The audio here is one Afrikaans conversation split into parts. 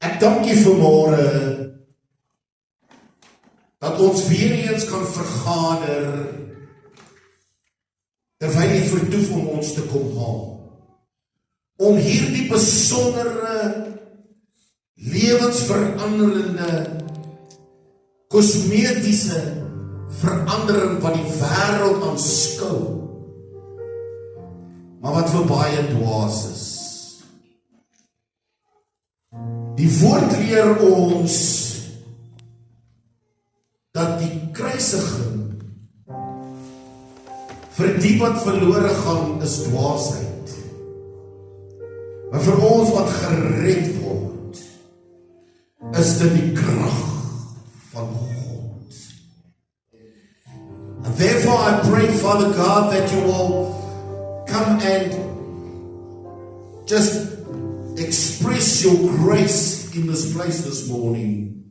Ek dank U vanmôre dat ons weer eens kan vergader terwyl U vertoef om ons te kom haal. Om hierdie besondere, lewensveranderende, kosmetiese verandering wat die wêreld aanskou, maar wat vir baie dwaas is. Die woord leer ons dat die kruisiging vir die wat verlore gaan is dwaasheid. Maar vir ons wat gered word, is dit die krag van God. And therefore I pray, Father God, that you will come and just express your grace in this place this morning.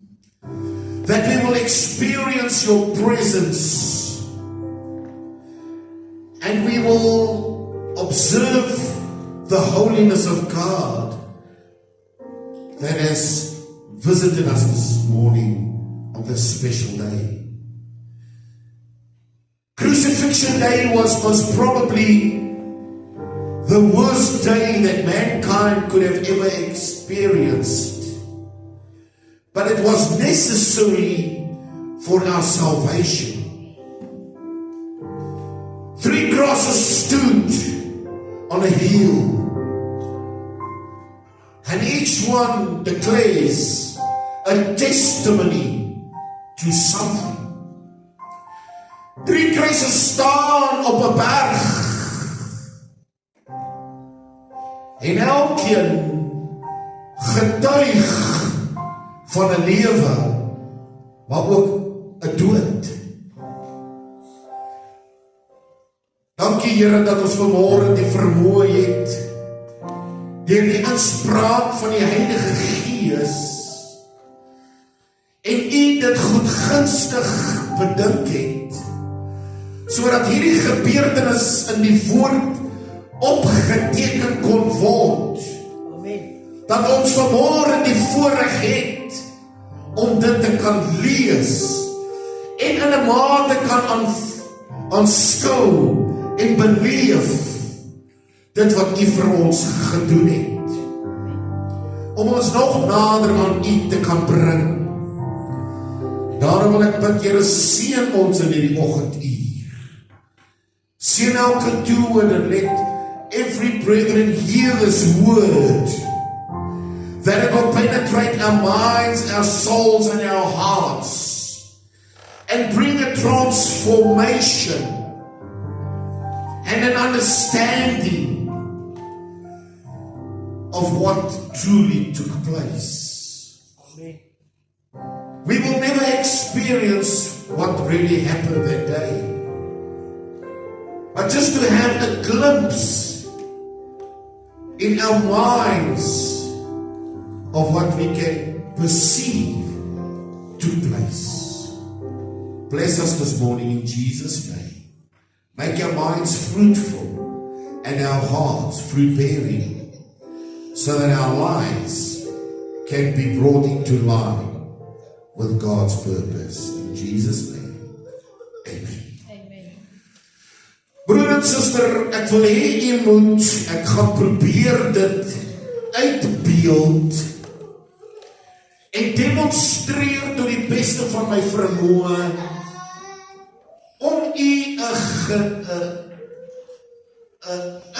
That we will experience your presence and we will observe the holiness of God that has visited us this morning on this special day. Crucifixion Day was most probably the worst day that mankind could have ever experienced. But it was necessary for our salvation. 3 crosses stood on a hill, and each one declares a testimony to something. 3 kruise staan op 'n berg, en elkeen getuig van 'n lewe, maar ook 'n dood. Dankie Here dat ons vanmôre die vermoë het, deur die inspraak van die Heilige Gees, en U dit goedgunstig bedink het, sodat hierdie gebeurtenis in die woord opgeteken kon word. Amen. Dat ons vanmôre die voorreg het om dit te kan lees en in 'n mate kan aanskou en beleef dit wat U vir ons gedoen het. Om ons nog nader aan U te kan bring. Daarom wil ek bid, Here, seën ons in hierdie oggenduur. Seën elke toe en let every brethren hear this word, that it will penetrate our minds, our souls, and our hearts, and bring a transformation and an understanding of what truly took place. Amen. We will never experience what really happened that day, but just to have a glimpse in our minds of what we can perceive took place. Bless us this morning in Jesus' name. Make our minds fruitful and our hearts fruit-bearing, so that our lives can be brought into line with God's purpose. In Jesus' name, amen. Broer en suster, ek wil hê u moet, ek gaan probeer dit uitbeeld en demonstreer tot die beste van my vermoë om u 'n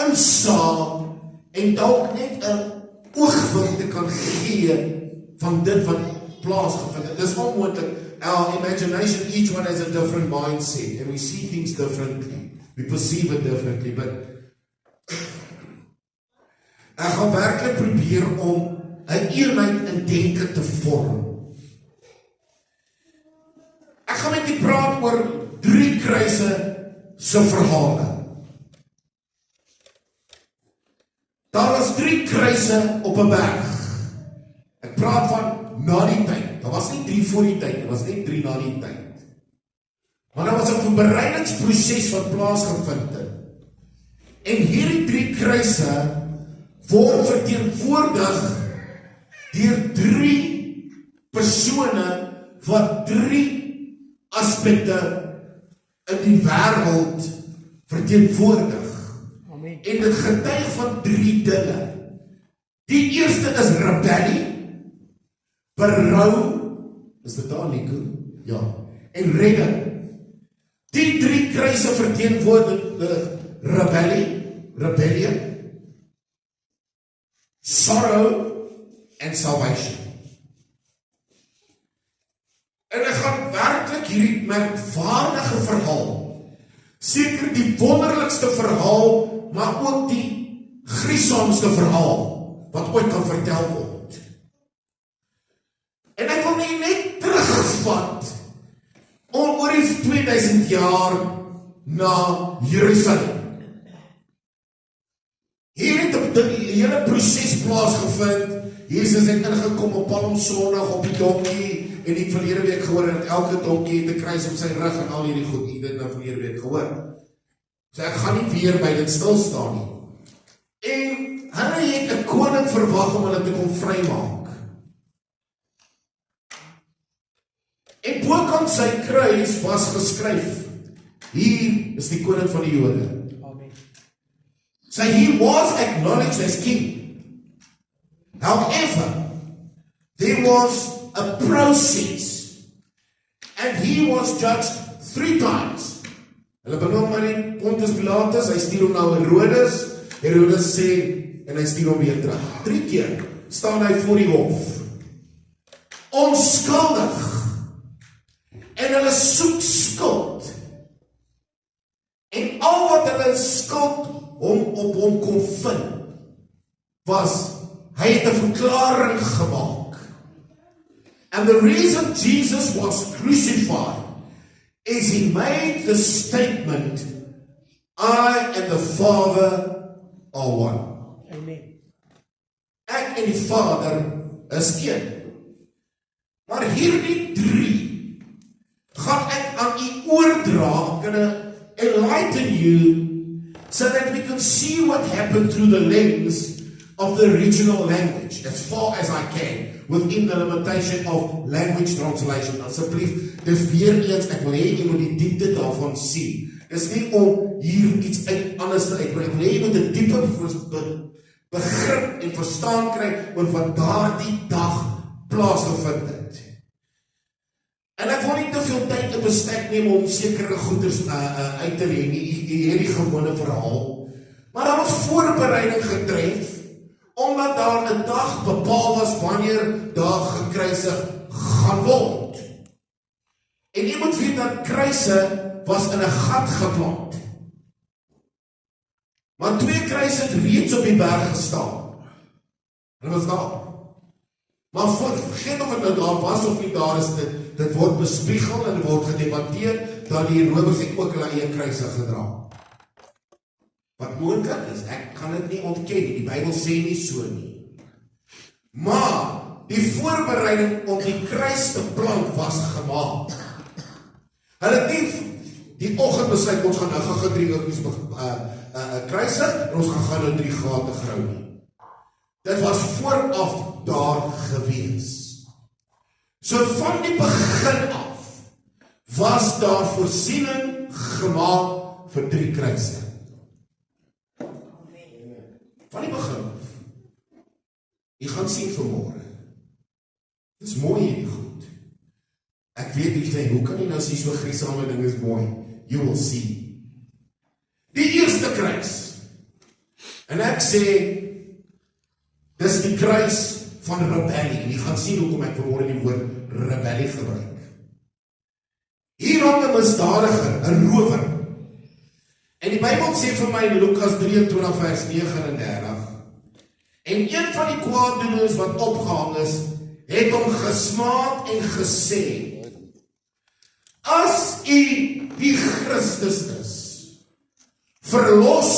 insaag en dalk net 'n oogwink te kan gee van dit wat plaasgevind het. Dis onmoontlik. Our imagination, each one has a different mindset and we see things differently. We perceive it differently, but ek gaan werklik probeer om 'n eenheid in denke te vorm. Ek gaan met u praat oor 3 kruise se verhale. Daar was 3 kruise op 'n berg. Ek praat van na die tyd. Daar was nie 3 voor die tyd, daar was net 3 na die tyd. Maar daar was 'n voorbereidingsproses wat plaasgevind het. En hierdie 3 kruise word verteenwoordig deur 3 persone wat 3 aspekte in die wêreld verteenwoordig. Amen. En dit getuig van 3 dinge. Die eerste is rebellie, berou, is dit daar, Nico? Ja. En redding. Die 3 kruise verteenwoordig rebellion, sorrow en salvation. En ek gaan werklik hierdie merkwaardige verhaal, seker die wonderlikste verhaal, maar ook die gruisamste verhaal wat ooit kan vertel word. En ek wil net terugvat oor die 2000 jaar na Jerusalem. Hier het die hele proses plaasgevind. Jesus het ingekom op Palm Sondag op die donkie, en die verlede week gehoor dat elke donkie het 'n kruis op sy rug en al hierdie goed. Jy dit nou verlede week gehoor. So ek gaan nie weer by dit stil staan nie. En hulle het 'n koning verwag om hulle te kom vrymaak. En bokant sy kruis was geskryf: hier is die koning van die Jode. Amen. So he was acknowledged as king. However, there was a process, and he was judged 3 times. Hulle benoem maar die Pontius Pilatus, hy stuur hom na Herodes sê, en hy stuur hom weer terug. 3 keer staan hy voor die hof, onskuldig, en hulle soek skuld, en al wat hulle skuld op hom kon vind, was, hy het 'n verklaring gemaak. And the reason Jesus was crucified is he made the statement, I and the Father are one. Amen. Ek en die Vader is een. Maar hierdie 3 gaan ek aan u oordra, gonna enlighten you so that we can see what happened through the lens of the original language, as far as I can, within the limitation of language translation. Asseblief, dis weer eens, ek wil hê jy moet die diepte daarvan sien. Dis nie om hier iets anders te uitbring. Ek wil hê jy moet 'n dieper begrip en verstaan kry oor wat daardie dag plaasgevind het. En ek wil nie te veel tyd in bestek neem om sekere goeders uit te lê nie, hierdie gewone verhaal. Maar daar was voorbereiding getref, omdat daar 'n dag bepaal was wanneer daar gekruisig gaan word. En jy moet weet dat kruise was in 'n gat geplant. Maar 2 kruise het reeds op die berg gestaan. Hulle was daar. Maar vergeet of dit daar was of nie, daar is dit word bespiegel en word gedebatteer, dat die rowers het ook hulle eie kruise gedra. Wat moontlik is, ek kan dit nie ontken nie, die Bybel sê nie so nie. Maar die voorbereiding om die kruis te plant was gemaak. Hulle het nie die oggend besluit, ons gaan nou gaan 3 oortjies kruise, en ons gaan nou 3 gate grou nie. Dit was vooraf daar gewees. So van die begin af was daar voorsiening gemaak vir 3 kruise. Van die begin af. Jy gaan sien vanmôre. Dis mooi hierdie goed. Ek weet jy sê, hoe kan jy nou sê so griesame ding is mooi? You will see. Die eerste kruis. En ek sê, dis die kruis van rebellie. En jy gaan sien hoekom ek vanmôre die woord rebellie gebruik. Hier hang 'n misdadiger, 'n rower. En die Bybel sê vir my in Lukas 23 vers 39, en een van die kwaaddoeners wat opgehang is, het hom gesmaak en gesê, as u die Christus is, verlos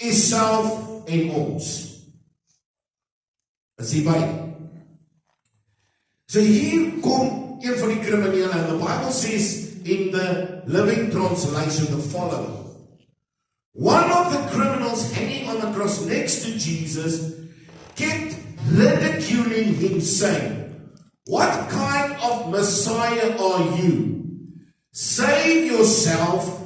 u self en ons. Is hy by? So hier kom een van die kriminele, en the Bible says in the Living Translation the following. One of the criminals hanging on the cross next to Jesus kept ridiculing him, saying, "What kind of Messiah are you? Save yourself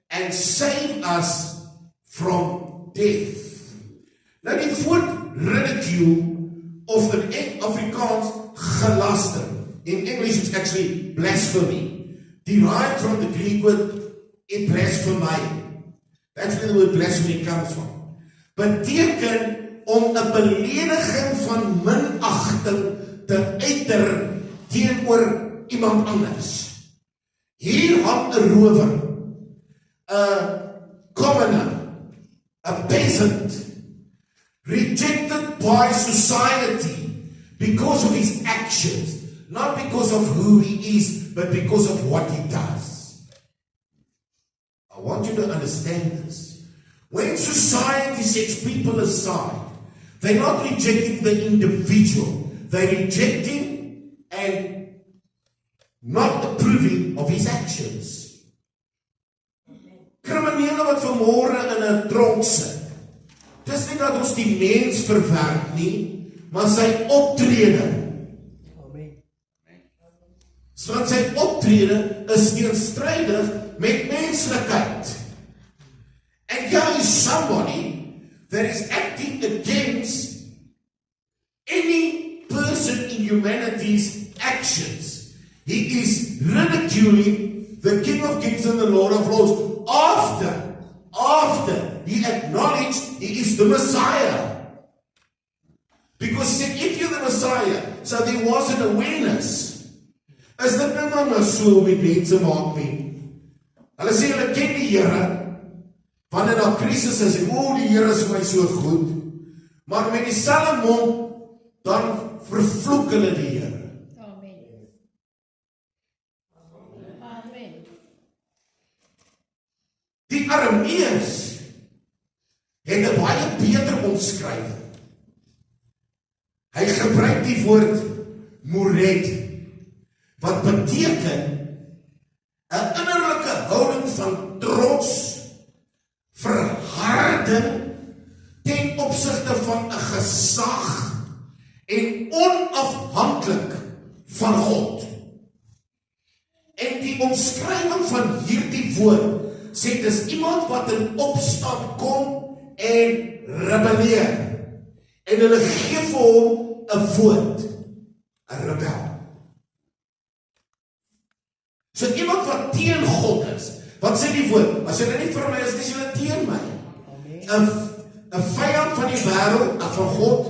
and save us from death." Nou die woord ridicule, of in Afrikaans gelaster. In English it's actually blasphemy. Derived from the Greek word blasphemy. That's where the word blasphemy comes from. Beteken om 'n belediging van minagting te uiter teenoor iemand anders. Hier hang 'n rower, 'n commoner, 'n peasant, rejected by society because of his actions, not because of who he is, but because of what he does. I want you to understand this. When society sets people aside, they're not rejecting the individual, they're rejecting and not approving of his actions. Kriminele wat vanmôre in 'n tronk sit, dis nie dat ons die mens verwerp nie, maar sy optrede. Want sy optrede is teenstrydig met menslikheid. And here is somebody that is acting against any person in humanity's actions. He is ridiculing the King of Kings and the Lord of Lords after he acknowledged he is the Messiah. Because he said, if you're the Messiah, so there was an awareness. Is dit nou maar so met mense maak nie? Hulle sê hulle ken die Here, wanneer daar krisis is, en die Here is vir my so goed, maar met dieselfde mond, dan vervloek hulle die Here. Amen. Amen. Die Arameërs het 'n baie beter omskrywing. Hy gebruik die woord moret, wat beteken 'n innerlike houding van trots, verharding ten opsigte van 'n gesag en onafhanklik van God. En die omskrywing van hierdie woord sê dis iemand wat in opstand kom en rebelleer. En hulle gee vir hom 'n woord, 'n rebel. So iemand wat teen God is, wat sê die woord? As jy nie vir my is, dis jy teen my. 'n vyand van die wêreld, van God.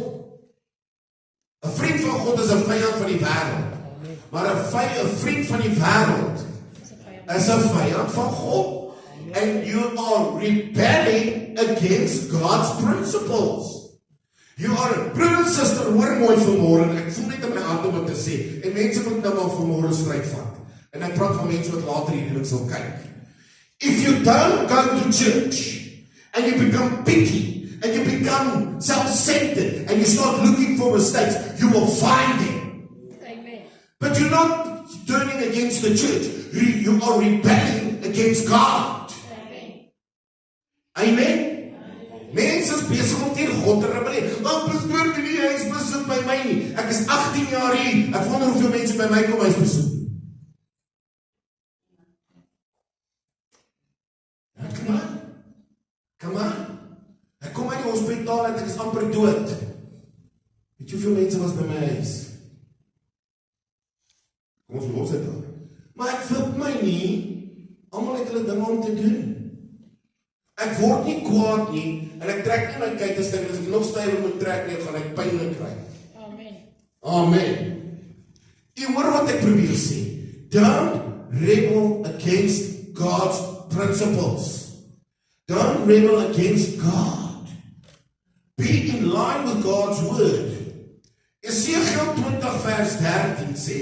'n vriend van God is 'n vyand van die wêreld. Maar 'n vriend van die wêreld is 'n vyand van God. And you are rebelling against God's principles. You are, broer en suster, hoor mooi vanmôre, ek voel net in my hart om dit te sê, en mense moet nou maar vanmôre stryd vat. En ek praat van mense wat later hierdie sal kyk. If you don't go to church, and you become picky, and you become self-centered, and you start looking for mistakes, you will find them. Amen. But you're not turning against the church. You are rebelling against God. Amen. Mense is besig om teen God te rebelleer. Pastoor, die huis besoek by my nie. Ek is 18 jaar hier. Ek wonder hoeveel mense by my kom huis besoek. Come on. Ek kom uit die hospitaal en ek is amper dood. Weet jy hoeveel mense was by my huis? Kom ons los dit daar. Maar ek wil my nie. Almal het hulle dinge om te doen. Ek word nie kwaad nie, en ek trek nie my kuitesting, as ek nog stywer moet trek nie, gaan ek pyn kry. Amen. Amen. Jy hoor wat ek probeer sê. Don't rebel against God's principles. Don't rebel against God. Be in line with God's word. Esegiel 20 vers 13 sê,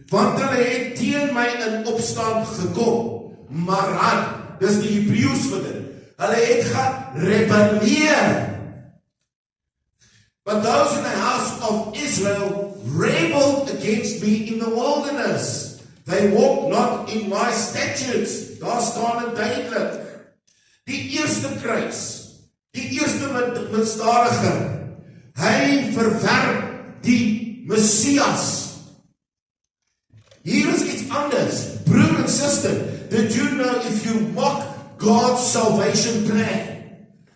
want hulle het teen my in opstand gekom, maar dis die Hebreëus vir dit. Hulle het gerebelleer. But those in the house of Israel rebelled against me in the wilderness. They walked not in my statutes. Daar staan dit duidelik. Die eerste kruis, die eerste misdadiger, hy verwerp die Messias. Hier is iets anders. Broer en sister, did you know if you mock God's salvation plan,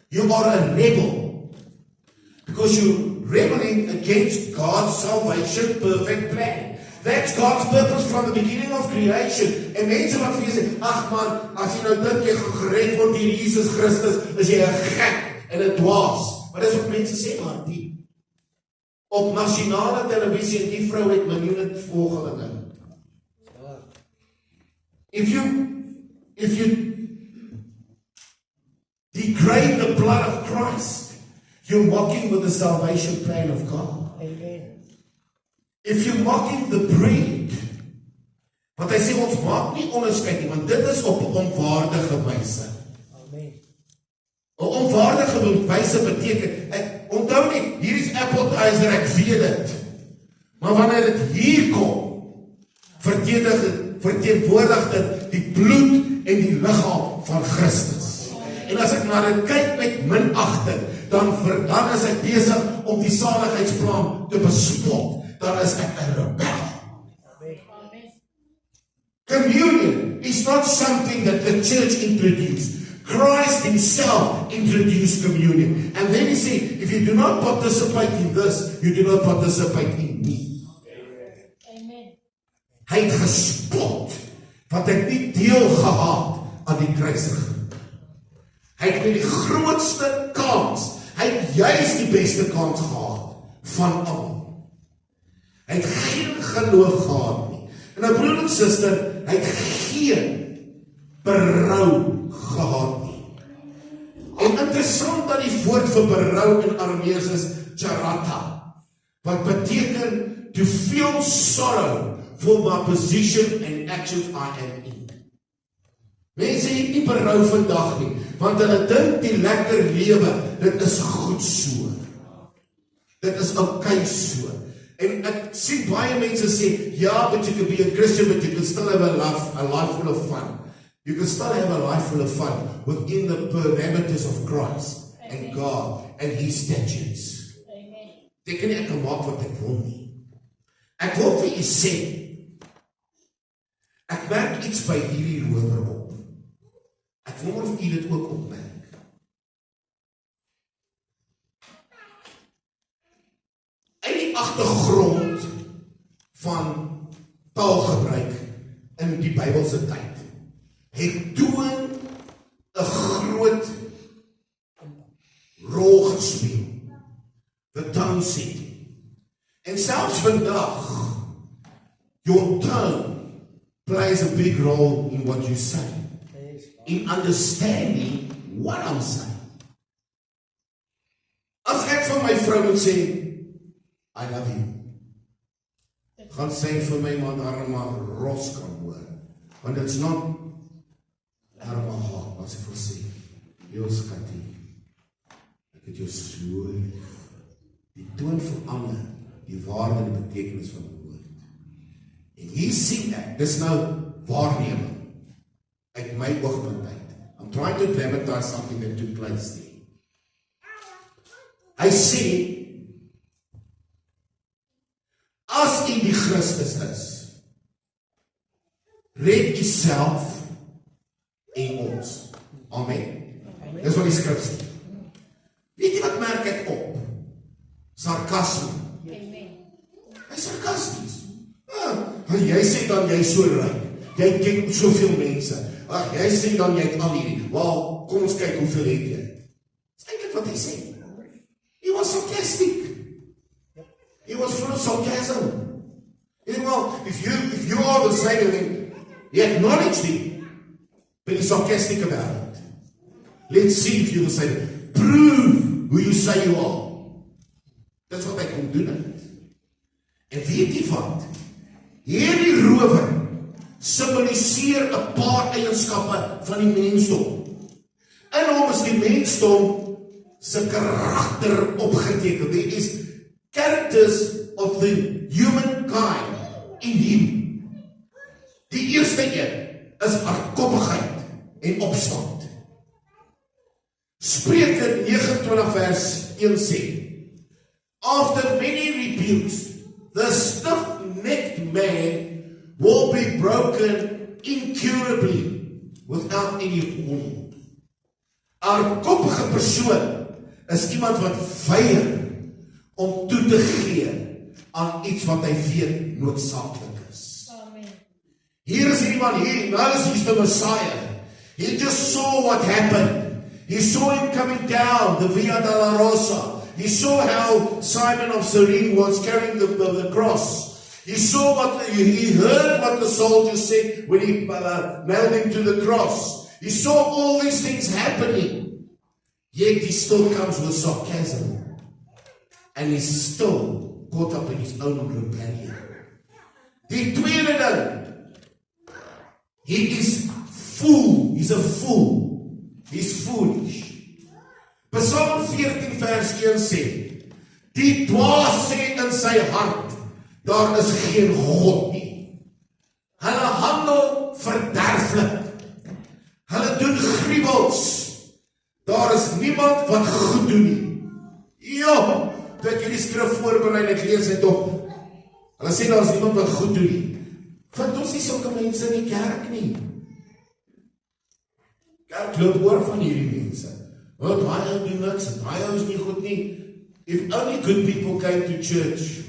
you are a rebel? Because you're rebelling against God's salvation perfect plan. That's God's purpose from the beginning of creation. En mense wat vir jy sê, ag man, as jy nou dink jy gaan gered word deur Jesus Christus, is jy 'n gek en 'n dwaas. Maar dis wat mense sê, maar die op nasionale televisie en die vrou het miljoene volgelinge. If you degrade the blood of Christ, you're mocking with the salvation plan of God. Amen. If you're mocking the breed, want hy sê ons maak nie onderskeid nie, want dit is op 'n onwaardige wyse. Amen. 'n Onwaardige wyse beteken, onthou net, hier is appetizer, ek weet dit. Maar wanneer dit hier kom, verteenwoordig dit die bloed en die liggaam van Christus. En as ek na dit kyk met minagting, dan is ek besig om die saligheidsplan te bespot. Dan is ek 'n rebel. Communion is not something that the church introduced. Christ himself introduced communion. And then he said, if you do not participate in this, you do not participate in me. Amen. Hy het gespot, want hy het nie deel gehad aan die kruisiging. Hy het met die grootste kans, hy het juist die beste kans gehad van almal. Hy het geen geloof gehad nie. En nou broer en suster, hy het geen berou gehad nie. En interessant dat die woord vir berou in Aramees is charata, wat beteken to feel sorrow for my position and actions I am in. Mense het nie berou vandag nie, want hulle dink die lekker lewe, dit is goed so. Dit is okay so. En ek sien baie mense sê, ja, but you can be a Christian, but you can still have a life full of fun. You can still have a life full of fun within the parameters of Christ and God and His statutes. Dit kan nie ek maak wat ek wil nie. Ek wil vir u sê, ek merk iets by hierdie rower op. Ek wonder of u dit ook opmerk. Uit die agtergrond van taalgebruik in die Bybelse tyd het toon 'n groot rol gespeel. The tongue setting. En selfs vandag, your tongue plays a big role in what you say. In understanding what I'm saying. As ek van my vrou moet sê, I love you. Gaan sê vir my man arma ros kan hoor. Want it's not arma hart, wat ek wil sê. Jou skatie. Ek het jou so lief. Die toon verander die waarde en die betekenis van die woord. En hier sien ek, dis nou waarneming uit my oogpunt uit. I'm trying to dramatize something that took place there. Hy sê, as u die Christus is, red u self en ons. Amen. Dis wat die skrif sê. Weet jy wat merk ek op? Sarkasme. Hy is sarkasties. Jy sê dan jy so ryk. Jy ken soveel mense. Ag, jy sê dan jy het al hierdie. Wel, kom ons kyk hoeveel het jy. Dis eintlik wat hy sê. He was sarcastic. He was full of sarcasm. Well, if you are the same thing, he acknowledged it, but he's sarcastic about it. Let's see if you're the same. Prove who you say you are. Dis wat hy kom doen het. En weet jy wat? Hierdie rower symboliseer 'n paar eienskappe van die mensdom. In hom is die mensdom se karakter opgeteken. There is characters of the humankind in him. Die eerste een is hardkoppigheid en opstand. Spreuke 29 vers 1 sê, After many rebukes, the stiff-necked man will be broken incurably without any warning. Hardkoppige persoon is iemand wat weier om toe te gee aan iets wat hy weet noodsaaklik is. Amen. Hier is iemand hier, nou is he's the Messiah. He just saw what happened. He saw him coming down the Via Dolorosa. He saw how Simon of Cyrene was carrying the cross. He saw he heard what the soldiers said when he nailed him to the cross. He saw all these things happening. Yet he still comes with sarcasm. And he's still caught up in his own rebellion. Die tweede ding. He is fool. He's a fool. He's foolish. Psalm 14 vers 1 sê, die dwaas sê in sy hart, daar is geen God nie. Hulle handel verderflik. Hulle doen gruwels. Daar is niemand wat goed doen nie. Ja, toe ek hierdie skrif voorberei, ek lees dit op. Hulle sê daar is niemand wat goed doen nie. Vind ons nie sulke mense in die kerk nie. Kerk loop oor van hierdie mense. Want hy doen niks, en hy is nie goed nie. If only good people came to church,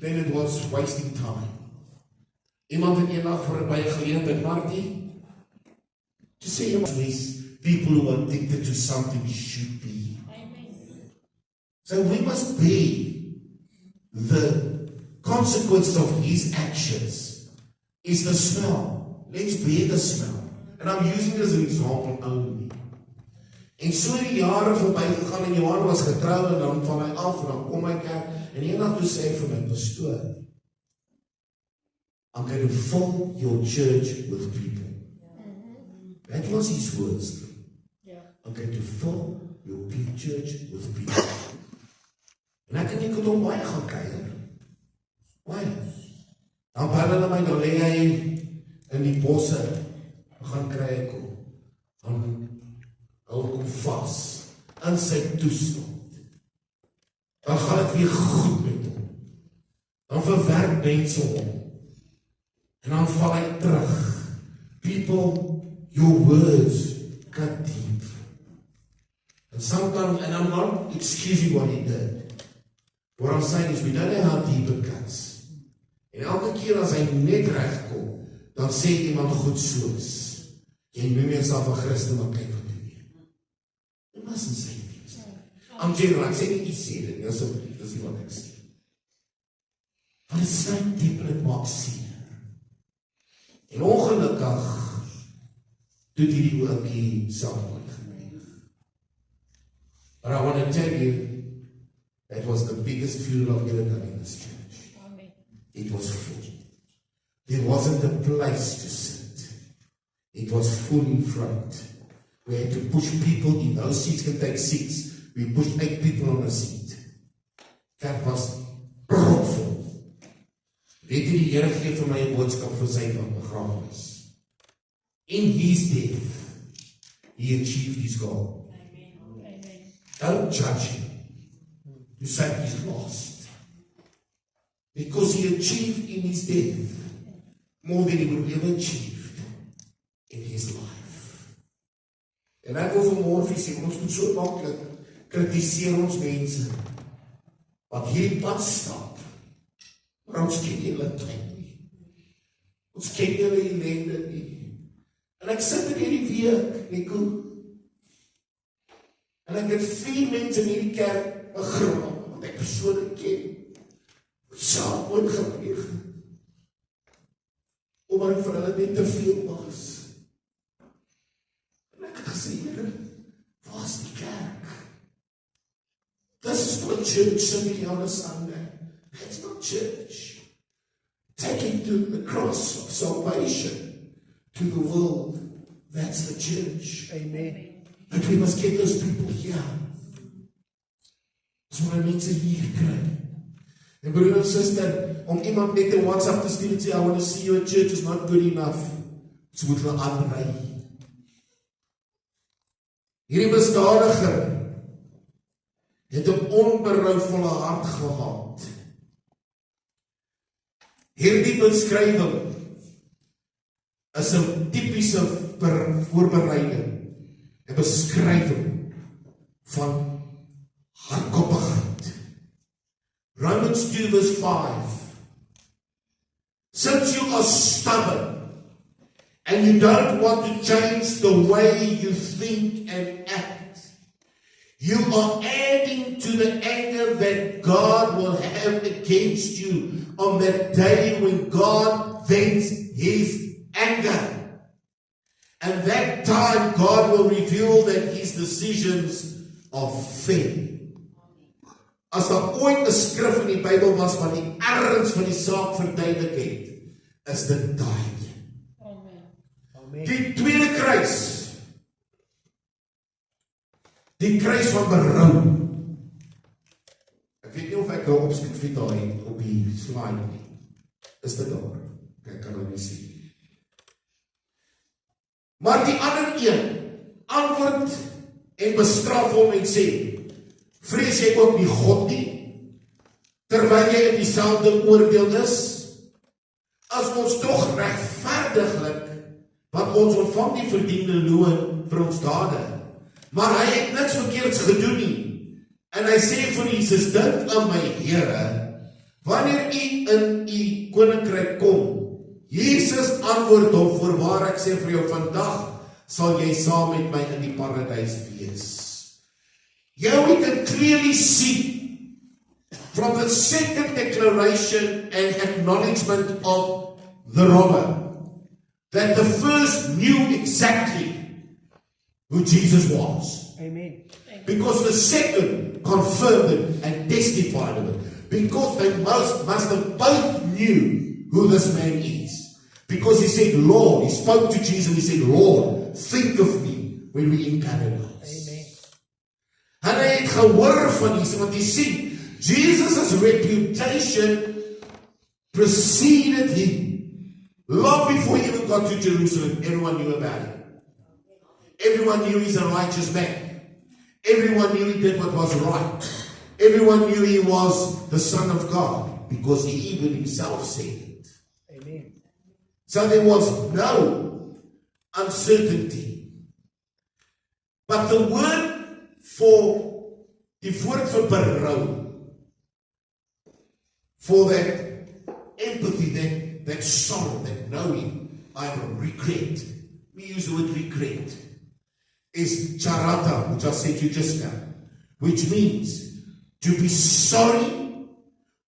then it was wasting time. Iemand het eendag voorbij geleentheid, Martie, to say these people who are addicted to something should be. So we must bear the consequence of his actions is the smell. Let's bear the smell. And I'm using it as an example only. En so die jare voorbij gegaan en Johan was getrou en dan van my af en dan kom my kerk en eendag toe sê vir my pastoor, I'm going to fill your church with people. That was his words. I'm going to fill your church with people. En ek het hom baie gaan kuier. Baie. Dan bel hulle my, dan lê hy in die bosse, gaan kry ek hom. Dan hou kom vas in sy toestand. Dan gaan het weer goed met hom. Dan verwerk mense hom. En dan val hy terug. People, your words cut deep. And sometimes, and I'm not excusing what he did. What I'm saying is, we don't know how deep it cuts. En elke keer as hy net recht kom, dan sê iemand goed soos, jy noem jouself 'n Christen, maar kyk wat doen jy. Jy mustn't say things. I'm general, ek sê nie iets sê dit, dis nie wat ek sê. Want het sny diep en het maak seer. En ongelukkig, doet hierdie ookie selfmoord gepleeg. But I want to tell you, that was the biggest funeral I've ever done in this church. Amen. It was full. There wasn't a place to sit. It was full in front. We had to push people in. Those seats can take 6. We pushed 8 people on a seat. That was propvol. Weet jy, die Here gee vir my 'n boodskap vir sy begrafenis. In his death, he achieved his goal. Amen. Don't judge him. You say he's lost. Because he achieved in his death more than he would ever achieved in his life. En ek wil vanmorgen sê, ons moet so maklik kritiseer ons mense wat hierdie pad stap. Maar ons ken julle tyd nie. Ons ken julle ellende nie. En ek sit in hierdie week, Nico, en ek het 4 mense in hierdie kerk begrawe, wat ek persoonlik ken, wat selfmoord gepleeg, omdat ek vir hulle net te veel was. En ek het gesê, Here, waar is die kerk? This is not church sitting on a Sunday. That's not church. Taking to the cross of salvation to the world, that's the church. Amen. But we must get those people here. So my mense hier kry. En broer en suster, om iemand net in WhatsApp te stuur en sê, I want to see you at church is not good enough. So moet hulle aanry. Hierdie misdadiger het 'n onberouvolle hart gehad. Hierdie beskrywing is 'n tipiese voorbereiding, 'n beskrywing van hardkoppigheid. Romans 2 verse 5. Since you are stubborn and you don't want to change the way you think and act, you are adding to the anger that God will have against you on that day when God vents His anger. And that time God will reveal that His decisions are fair. As daar ooit 'n skrif in die Bybel was wat die erns van die saak verduidelik het, is dit daai. Die tweede kruis. Die kruis van berou. Ek weet nie of ek nou opskryf vir daai op die slide nie. Is dit daar? Ek kan nou nie sien. Maar die ander een antwoord en bestraf hom en sê, vrees jy ook nie God nie, terwyl jy in dieselfde oordeel is? As ons tog regverdiglik, want ons ontvang die verdiende loon vir ons dade, maar hy het niks verkeerds gedoen nie. En hy sê vir Jesus, dink aan my Here, wanneer u in u koninkryk kom. Jesus antwoord hom, voorwaar ek sê vir jou, vandag sal jy saam met my in die paradys wees. Here we can clearly see from the second declaration and acknowledgement of the robber that the first knew exactly who Jesus was. Amen. Because the second confirmed it and testified of it. Because they must have both knew who this man is. Because he said, Lord, he spoke to Jesus and he said, Lord, think of me when we're in paradise. Amen. En hy het gehoor van Jesus, want jy sien, Jesus' reputation preceded him. Long before he even got to Jerusalem, everyone knew about him. Everyone knew he's a righteous man. Everyone knew he did what was right. Everyone knew he was the Son of God, because he even himself said it. Amen. So there was no uncertainty. But the word for die woord vir berou, for that empathy, that sorrow, that knowing, I regret. We use the word regret. Is charata, which I said to you just now, which means to be sorry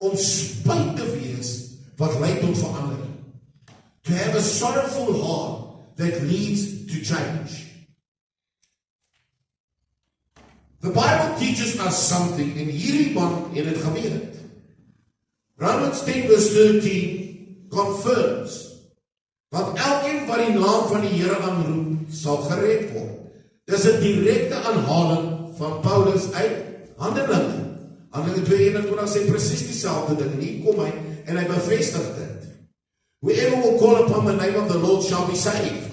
om spyt te wees wat lei tot verandering. To have a sorrowful heart that leads to change. The Bible teaches us something, en hierdie man het dit geweet. Romans 10 verse 13 confirms, want elkeen wat die naam van die Here aanroep, sal gered word. Dis 'n direkte aanhaling van Paulus uit Handelinge. Handelinge 2:21 sê presies dieselfde ding, en hier kom hy en hy bevestig dit. Whoever will call upon the name of the Lord shall be saved.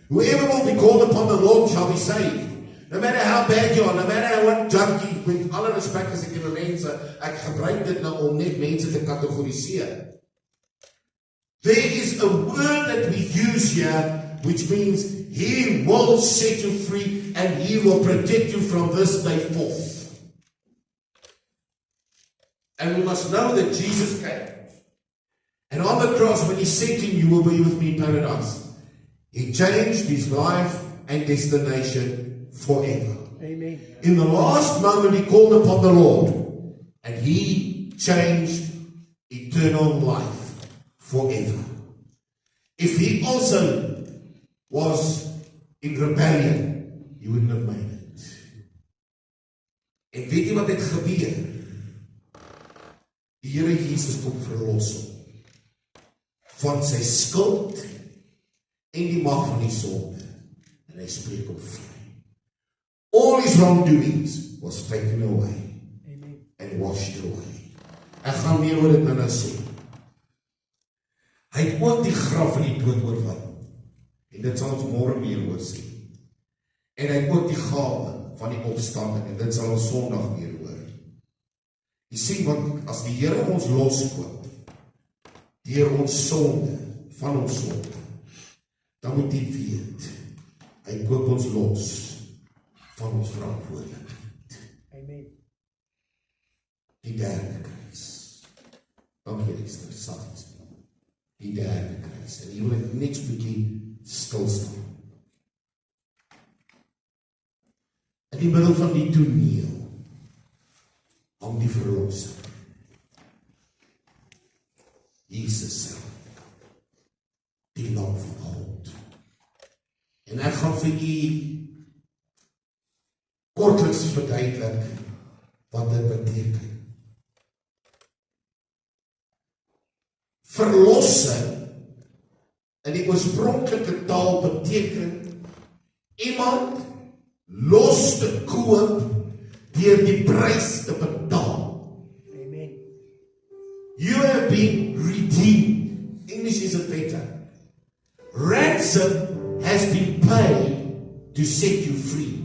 Whoever will be called upon the Lord shall be saved. No matter how bad you are, no matter what junkie, met alle respek as ek die mense, ek gebruik dit nou om net mense te kategoriseer. There is a word that we use here, which means He will set you free and He will protect you from this day forth. And we must know that Jesus came. And on the cross, when He said to him, you will be with me in paradise, He changed his life and destination forever. Amen. In the last moment, he called upon the Lord, and He changed eternal life forever. If He also was in rebellion, He wouldn't have made it. En weet jy wat het gebeur? Die Here Jesus kom verlos hom van sy skuld en die mag van die sonde, en hy spreek hom vry. All his wrongdoings was taken away. Amen. And washed away. Ek gaan meer oor dit nou sê. Hy het ook die graf en die dood oorwin. En dit sal ons môre meer oor sê. En hy het ook die gawe van die opstanding, en dit sal ons Sondag meer oor Jy sien, want as die Here ons loskoop, deur ons sonde, van ons sonde, dan moet jy weet, hy koop ons los, van ons verantwoordelikheid. Amen. Die derde kruis. Dankie, Esther, sagtens. Die derde kruis. En hier wil ek net 'n bietjie stilstaan. In die middel van die toneel hang die verlosser. Jesus self. Die lam van God. En ek gaan vir u kortliks verduidelik wat dit beteken. Verlossing in die oorspronklike taal beteken iemand los te koop deur die prys te betaal. Amen. You have been redeemed. English is a better. Ransom has been paid to set you free.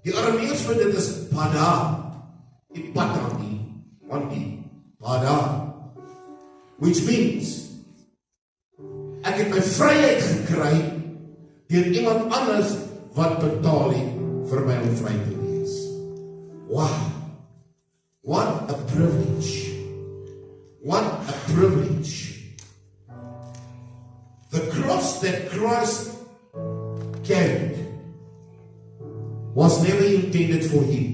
Die Aramees vir dit is pada. Die pada nie, want die pada. Which means ek het my vryheid gekry deur iemand anders wat betaal het vir my om vry te wees. Wow. What a privilege. What a privilege. The cross that Christ carried was never intended for him.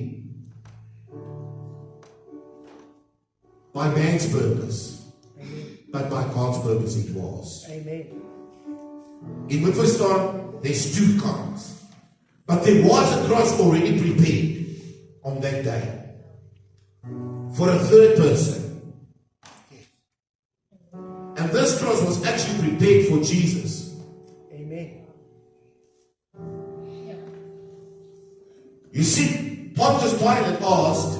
By man's purpose. But by God's purpose it was. Amen. Jy moet verstaan, there's two kinds. But there was a cross already prepared on that day. For a third person. And this cross was actually prepared for Jesus. Amen. You see, Pontius Pilate asked,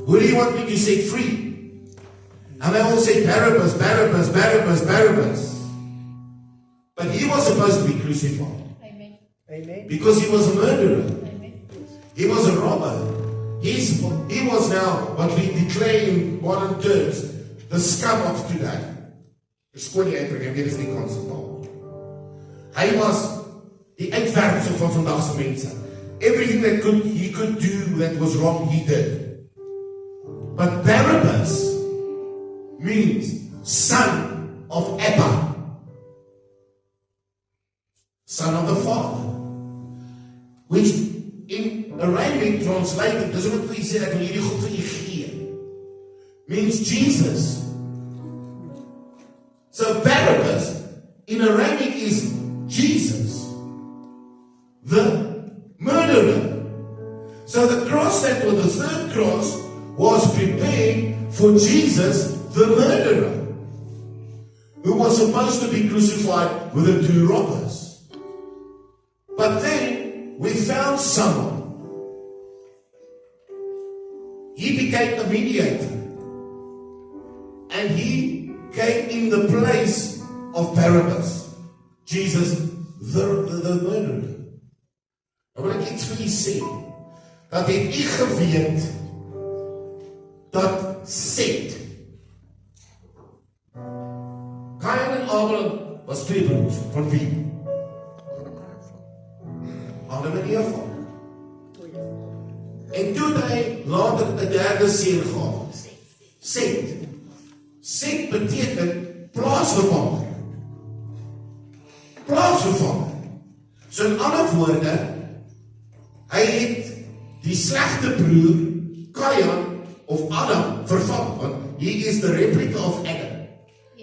who do you want me to set free? And they all said, Barabbas, Barabbas, Barabbas, Barabbas. But he was supposed to be crucified. Amen. Amen. Because he was a murderer. Amen. He was a robber. He was now what we declare in modern terms, the scum of today. Skoon die uitdrukking, dit is nie konseptueel. Hy was die uitwerpsel van vandag se mense. Everything that he could do that was wrong, he did. But Barabbas means son of Abba, son of the Father, which in Arabic translated, dis wat vir u sê, ek wil hierdie goed vir u gee, means Jesus. So Barabbas in Arabic is Jesus, the murderer. So the cross that was the third cross was prepared for Jesus, the murderer, who was supposed to be crucified with the two robbers. But then we found someone. He became a mediator. And he came in the place of Barabbas. Jesus, the murderer. Nou wil ek iets vir u sê. Dat het u geweet dat Set, Kain en Abel was twee broers. Van wie? Adam en Eva. En toe het hy later 'n derde seun gehad. Set. Set beteken plaasvervanger. Plaasvervanger. So in ander woorde, hy het die slegte broer Kain of Adam vervang, want he is the replica of Adam.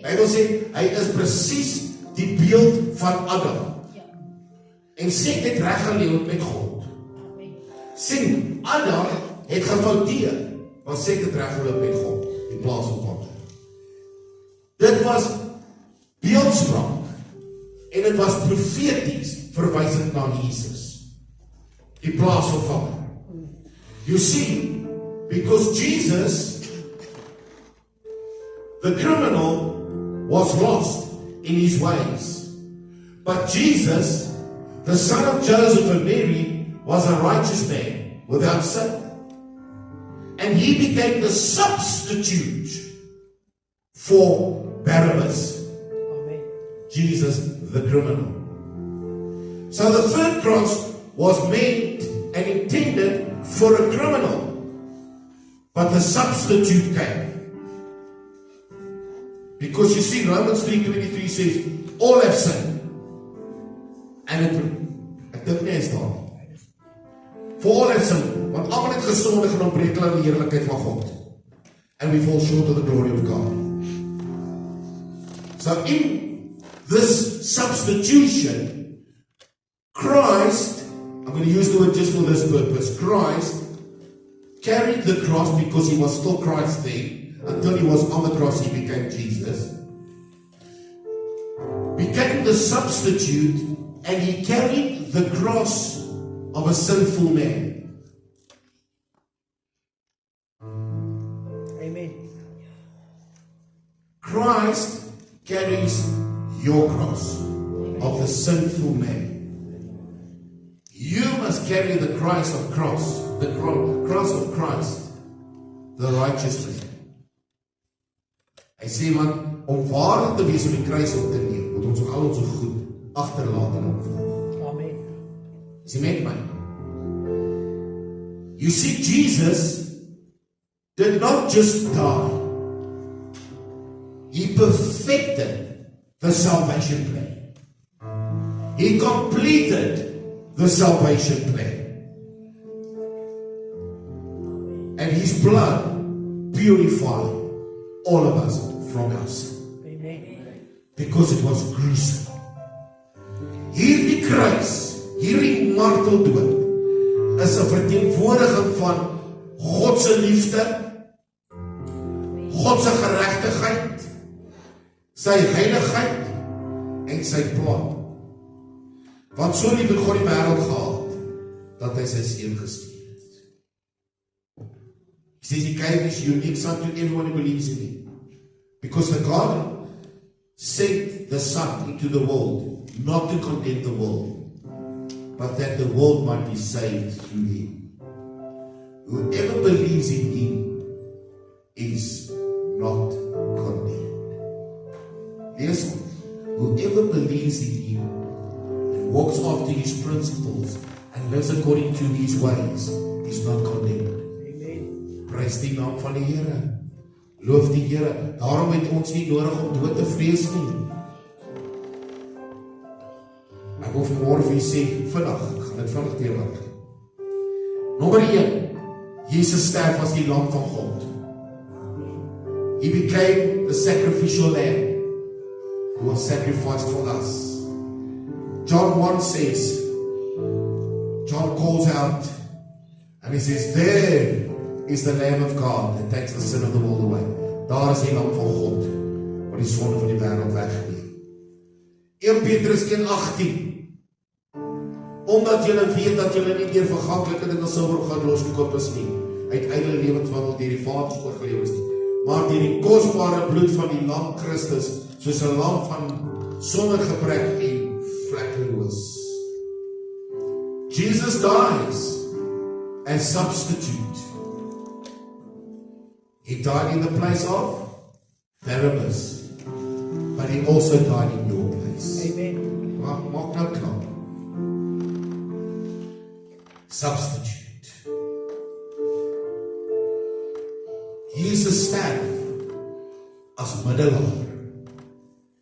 Hy wil sê, hy is presies die beeld van Adam. En Set het reg geleef met God. Sien, Adam het gefouteer, maar Set het reg geleef met God, in plaas van God. Dit was beeldspraak, en dit was profeties verwysend na Jesus, die plaasvervanger. You see, because Jesus, the criminal, was lost in his ways. But Jesus, the son of Joseph and Mary, was a righteous man without sin. and he became the substitute for Barabbas. Amen. Jesus, the criminal. So the third cross was meant and intended for a criminal, but the substitute came. Because you see, Romans 3:23 says, all have sinned. And ek dink nie is daar. For all have sinned, want almal het gesondig en ontbreek hulle aan die heerlikheid van God. And we fall short of the glory of God. So in this substitution, Christ, I'm going to use the word just for this purpose, Christ carried the cross because he was still Christ there. Until he was on the cross, he became Jesus. Became the substitute, and he carried the cross of a sinful man. Amen. Christ carries your cross of the sinful man. You must carry the cross of Christ, the cross of Christ, the righteous man. Hy sê, want om waardig te wees om die kruis op te neem, moet ons al ons goed agterlaat en opvolg. Amen. Is jy met my? You see, Jesus did not just die. He perfected the salvation plan. He completed the salvation plan. And his blood purified all of us from our sin. Amen. Because it was gruesome. Hierdie kruis, hierdie marteldood, is 'n verteenwoordiging van God se liefde, God se geregtigheid, sy heiligheid en sy plan. Want so lief het God die wêreld gehad, dat hy sy seun gestuur het. He says he gave his unique son to everyone who believes in him. Because the God sent the Son into the world, not to condemn the world, but that the world might be saved through him. Whoever believes in him is not condemned. Yes, whoever believes in him and walks after his principles and lives according to his ways is not condemned. Amen. Prys die naam van die Here. Loof die Here. Daarom het ons nie nodig om dood te vrees nie. Ek wil vanmôre vir julle sê, vinnig, ek gaan dit vinnig deurloop. Nommer 1, Jesus sterf as die lam van God. He became the sacrificial lamb who was sacrificed for us. John 1 says, John calls out and he says, there is the Lamb of God that takes the sin of the world away. Daar is die lam van God wat die sonde van die wêreld wegneem. 1 Petrus 1:18. Omdat julle weet dat julle nie deur verganklike dinge silwer of goud losgekoop is nie, uit eie lewenswandel deur die Vader oorgelewer is nie, maar deur die kosbare bloed van die lam Christus, soos 'n lam van sonder gebrek en vlekkeloos. Jesus dies as substitute. He died in the place of Barabbas, but he also died in your place. Amen. Maak nou klaar. Substitute. Jesus sterf as middelaar.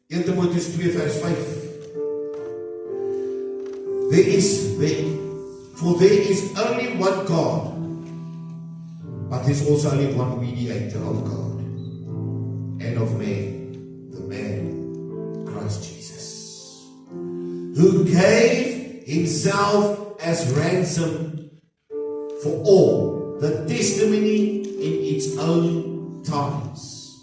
1 Timotheus 2 vers 5. For there is only one God, but there's also only one mediator of God and of man, the man, Christ Jesus, who gave himself as ransom for all, the testimony in its own times.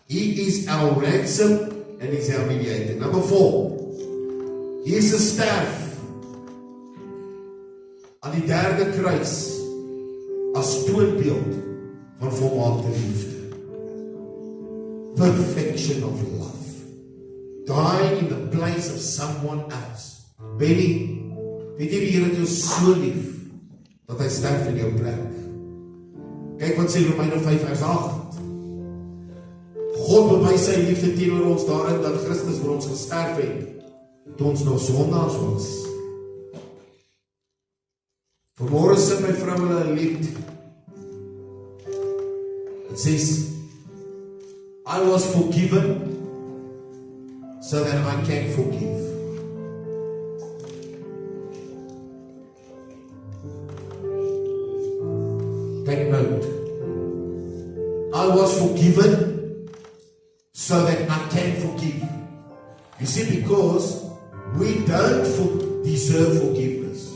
He is our ransom and he's our mediator. Number 4, Jesus sterf aan die derde kruis as toonbeeld van volmaakte liefde. Perfection of love. Dying in the place of someone else. Benny, weet jy die Here het jou so lief dat hy sterf in jou plek. Kyk wat sê Romeine 5 vers 8. God bewys sy liefde teenoor ons daarin dat Christus vir ons gesterf het, toe ons nog sondaars was. Vanmôre sing my vrou hulle 'n lied. It says, I was forgiven so that I can forgive. Take note. I was forgiven so that I can forgive. You see, because we don't deserve forgiveness.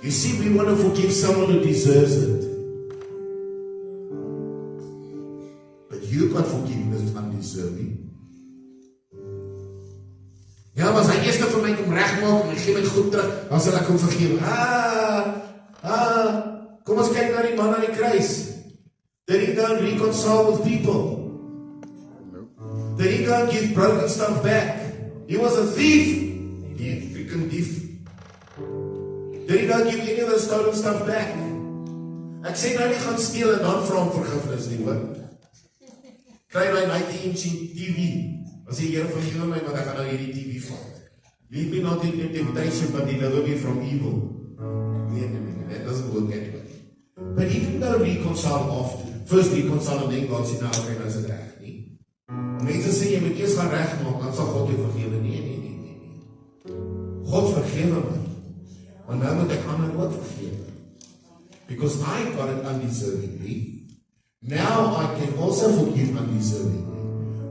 You see, we want to forgive someone who deserves it. But you can't forgiveness undeserving. Ja, maar as hy eerst vir my kom regmaak en hy gee my goed terug, dan sal ek hom vergewe. Kom ons kyk na die man aan die kruis. Did he go and reconcile with people? Did he go and give broken stuff back? He was a thief. Die freaking thief. Did he go and give any of the stolen stuff back? Ek sê nou nie gaan steel en dan vra hom vergifnis nie, hoor. Kry my 90-inch TV. As die Here vergewe my, want ek gaan nou hierdie TV vat. Lead me not into temptation, but deliver me from evil. Nee, that doesn't work anyway. But he didn't go reconcile after. First reconcile and then God sê, nou, okay, nou is het reg nie. Mense sê, jy moet eers gaan regmaak, dan sal God jou vergewe. Nee. God vergewe my. Maar nou moet ek ander ook vergewe. Because I got it undeservingly. Now I can also forgive undeservingly.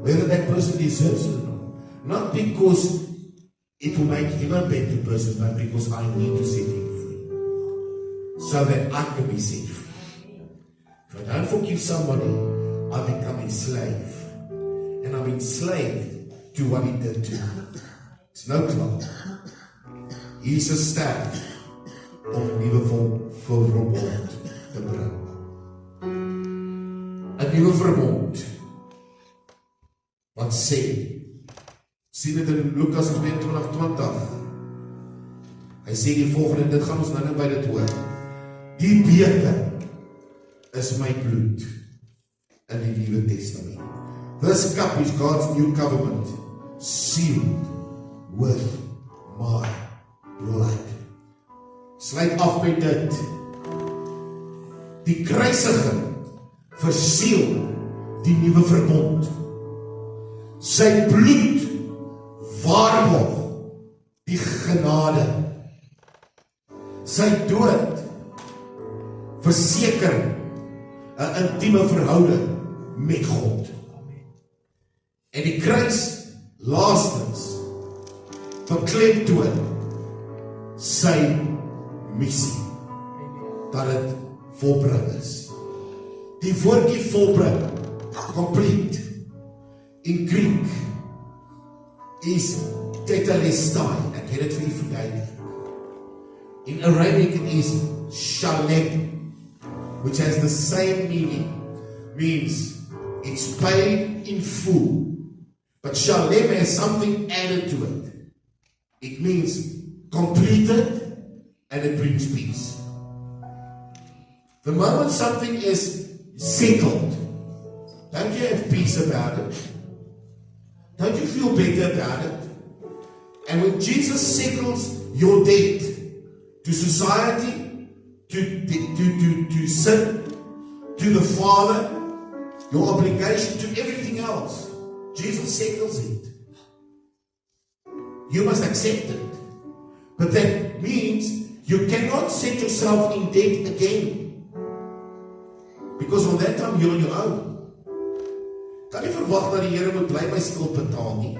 Whether that person deserves it or not. Not because it will make him a better person, but because I need to set him free. So that I can be set free. If I don't forgive somebody, I become a slave. And I'm enslaved to what he did to me. It's no clock. Jesus sterf om 'n nuwe verbond te bring. 'n Nuwe verbond. Wat sê? Sien dit in Lukas 22:20. Hy sê die volgende, dit gaan ons nou by dit hoor. Die beker is my bloed in die Nuwe Testament. This cup is God's new covenant, sealed with my blood. Sluit af met dit. Die kruisiging verseël die nuwe verbond. Sy bloed waarborg die genade. Sy dood verseker 'n intieme verhouding met God. En die kruis laastens beklemtoon sy missie, dat het volbring is. Die woordjie volbring, complete, in Greek is tetelestai. Ek het dit vir u verduidelik. In Arabic it is shalem, which has the same meaning, means it's paid in full. But shalem has something added to it. It means completed and it brings peace. The moment something is settled, don't you have peace about it? Don't you feel better about it? And when Jesus settles your debt to society, to sin, to the Father, your obligation to everything else, Jesus settles it. You must accept it. But that means you cannot set yourself in debt again. Because on that time you're on your own. Kan nie verwag dat die Here moet bly my skuld betaal nie.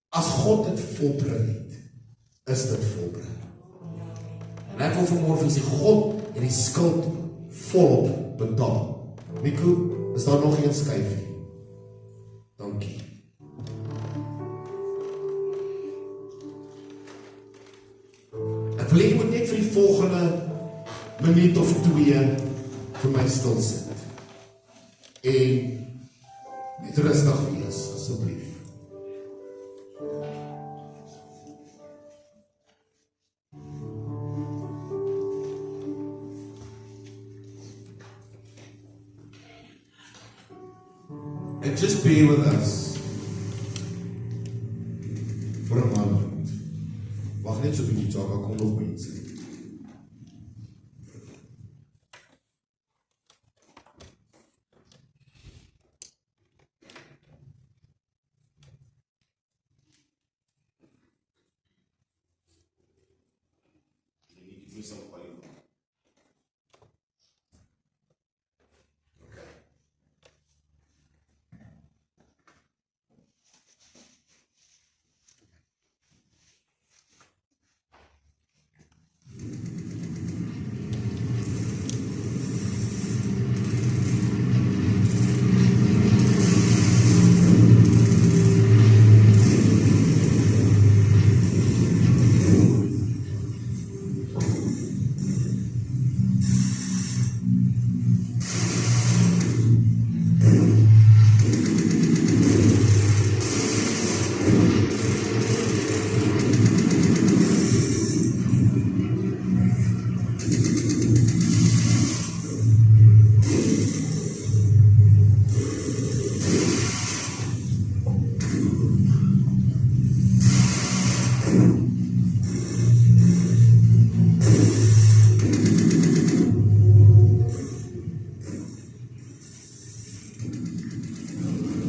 As God dit volbring het, is dit volbring. En ek wil vanmôre sê, God het die skuld volop betaal. Nico, is daar nog een skyfie? Dankie. Ek wil jy moet net vir die volgende minuut of 2 vir my stil sit. En net rustig wees, asseblief. And just be with us for a moment. Wag net so 'n bietjie, Jacques, kom nog mense.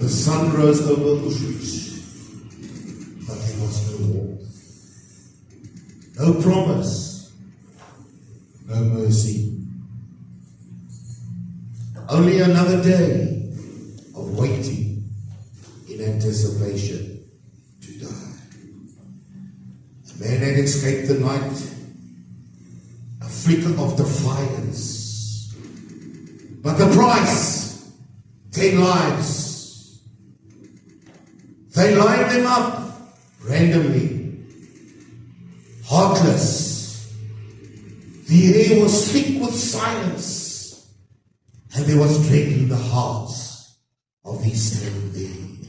The sun rose over Auschwitz, but there was no warmth, no promise, no mercy. Only another day of waiting in anticipation to die. The man had escaped the night, a flicker of defiance, but the price, 10 lives. They lined them up randomly, heartless. The air was thick with silence, and there was dread in the hearts of these standing there.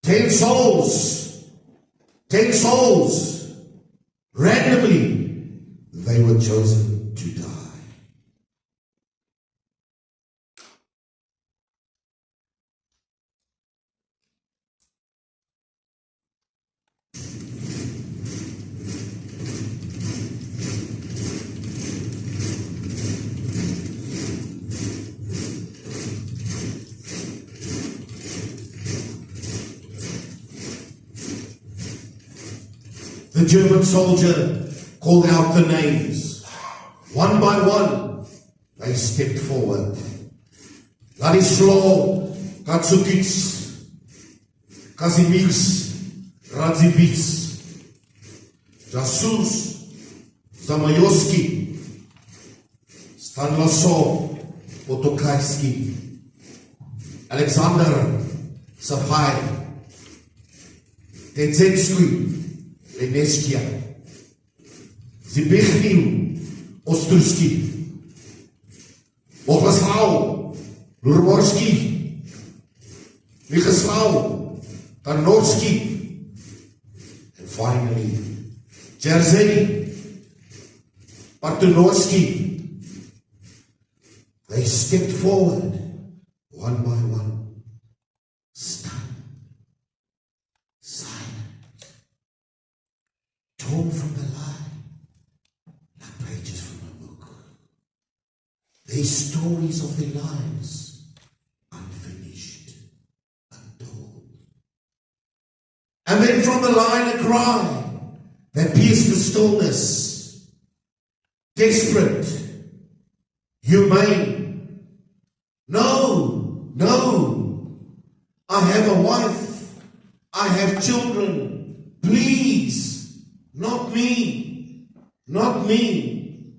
10 souls, 10 souls, randomly, they were chosen to die. The German soldier called out the names. One by one, they stepped forward. Ladislaw Katsukits, Kazimierz Radziwiłł, Jesus Zamoyski, Stanislaw Potokajski, Alexander Safai, Tetsetsky, Leneskia, Zbigniew Ostrowski, Bogusław Lurborski, Mieczysław Tarnowski, and finally Jerzy Bartanowski. They stepped forward one by one, stunned, silent, torn from the line like pages from a book. Their stories of their lives unfinished, untold. And then from the line a cry that pierced the stillness, desperate, humane. No, no, I have a wife, I have children, please, not me, not me.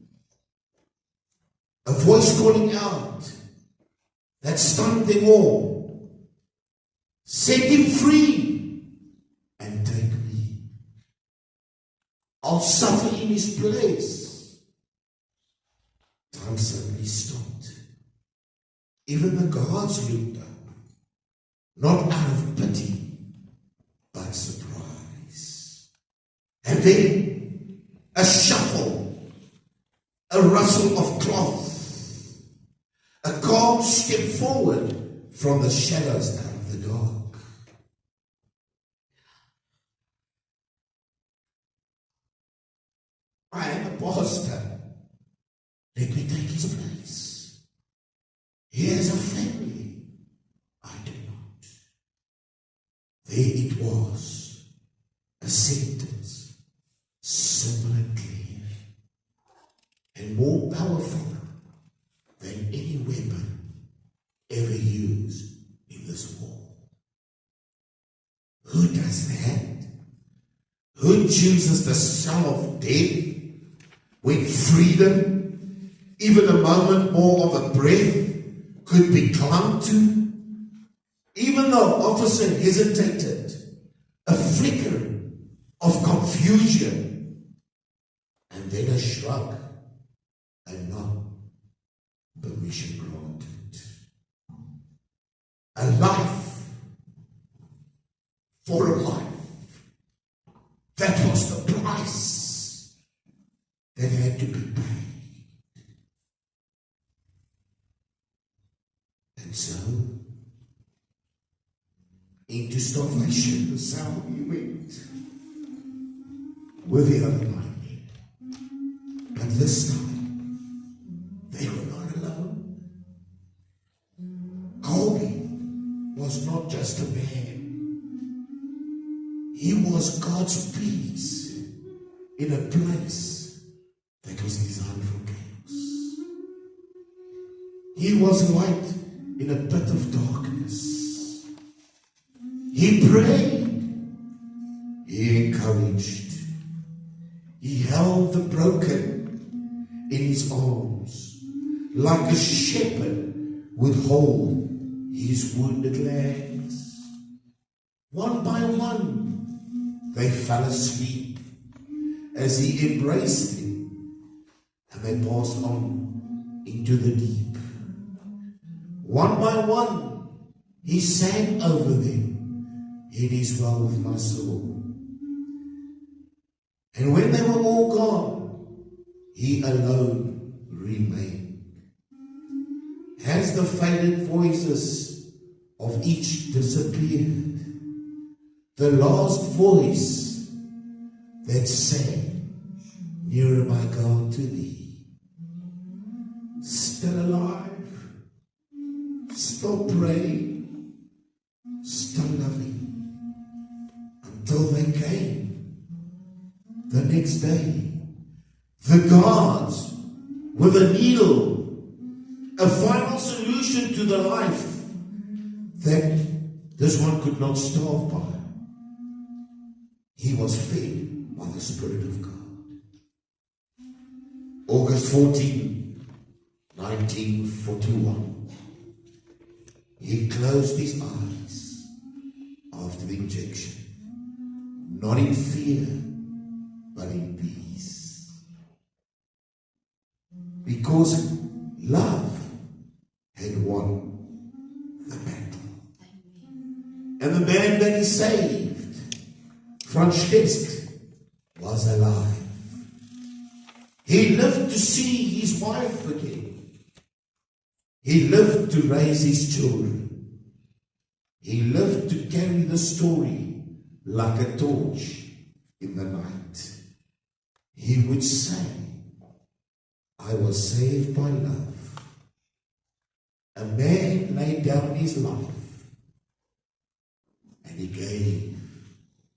A voice calling out that stunned them all. Set him free and take me. I'll suffer in his place. Time suddenly stopped. Even the guards looked up, not out of pity, but surprise. And then a shuffle, a rustle of cloth, a calm step forward from the shadows out of the dark. I am a pastor. Let me take his place. He has a family. I do not. There it was, a sentence, simple and clear, and more powerful than any weapon ever used in this war. Who does that? Who chooses the son of death when freedom, even a moment more of a breath, could be clung to? Even the officer hesitated, a flicker of confusion, and then a shrug, and not permission granted. A life for a life. That was the price that had to be paid. And so, into starvation, the sound he went with the other 9 men. But this time, they were not alone. Colby was not just a man. He was God's peace in a place that was designed for chaos. He was light in a pit of darkness. He prayed. He encouraged. He held the broken in his arms, like a shepherd would hold his wounded lambs. One by one, they fell asleep as he embraced them, and they passed on into the deep. One by one, he sang over them, "It is well with my soul." And when they were all gone, he alone remained. As the faded voices of each disappeared, the last voice that sang, "Nearer, my God, to thee," still alive, still praying, still loving, until they came the next day. The guards with a needle, a final solution to the life that this one could not starve by. He was fed by the Spirit of God. August 14, 1941. He closed his eyes after the injection, not in fear, but in peace. Because love had won the battle. And the man that he saved, Francesc, was alive. He lived to see his wife again. He lived to raise his children. He lived to carry the story like a torch in the night. He would say, "I was saved by love. A man laid down his life, and he gave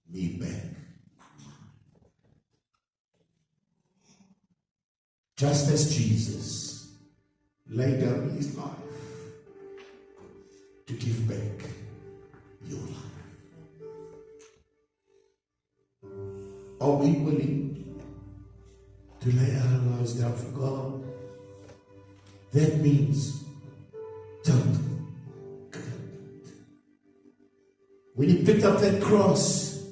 me back." Just as Jesus laid down his life to give back your life. Are we willing to lay our lives down for God? That means total commitment. When he picked up that cross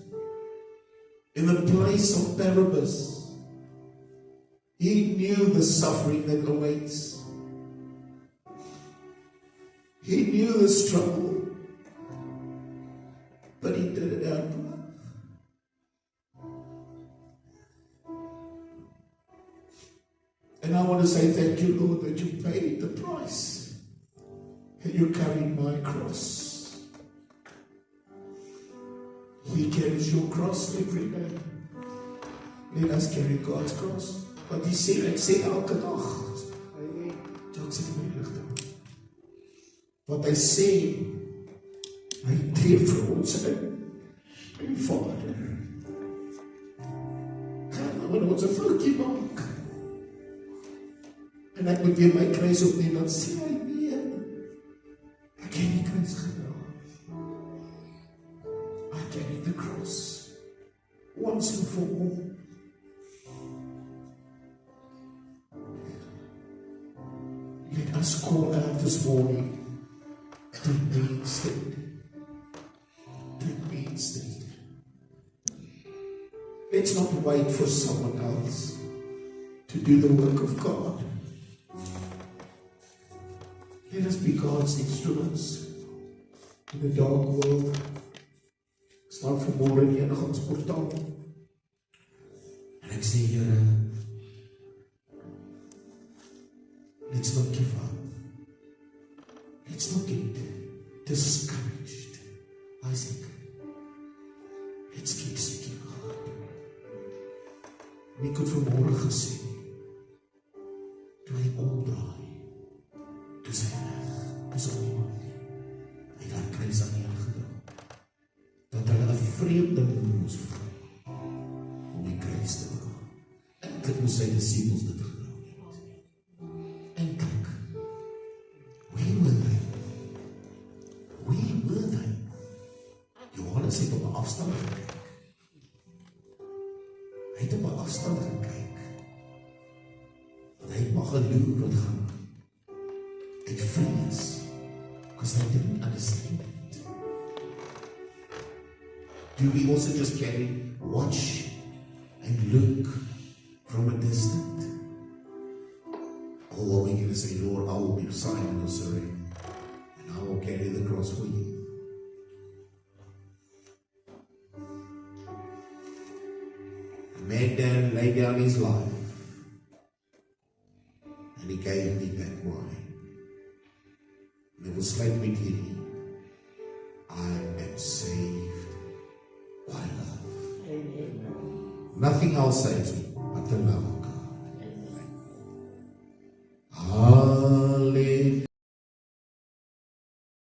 in the place of Barabbas, he knew the suffering that awaits. He knew the struggle, but he did it out of love. And I want to say thank you, Lord, that you paid the price And you carried my cross. He carries your cross every day. Let us carry God's cross. Want hy sê, ek sê elke dag. Dit sê my ligte. Wat hy sê, hy tree vir ons in. My Vader. Wanneer ons 'n foutjie maak. En ek moet weer my kruis opneem, dan sê hy nee. Ek het die kruis gedra. I carried the cross. Once and for all. Let us call out this morning to Main Street. To Main Street. Let's not wait for someone else to do the work of God. Let us be God's instruments in the dark world. Ek staan vanmôre in die ingangsportaal en ek sê, Here, let's not give up. Let's not get discouraged. Isaac, let's keep seeking God. En ek het vanmôre gesê, toe hy omdraai, toe sy weg, toe sy niemand nie, hy het haar kruis aan die gedra, dat hulle 'n vreemde moes vra, om die kruis te dra. Eintlik moes sy disippels dit gedra het. Eintlik. Where were they? Where were they? Johannes het op 'n afstand gekyk. Hy het op 'n afstand gekyk. Want hy het maar geloer wat gaan. Uit vrees. Because they didn't understand it. Do we also just watch and look from a distance? Or are we going to say, Lord, I will be silent or surrender, and I will carry the cross for you? Man Dan laid down his life, and he gave me back mine. Dit was sluit met hierdie, I am saved by love. Nothing else saves me but the love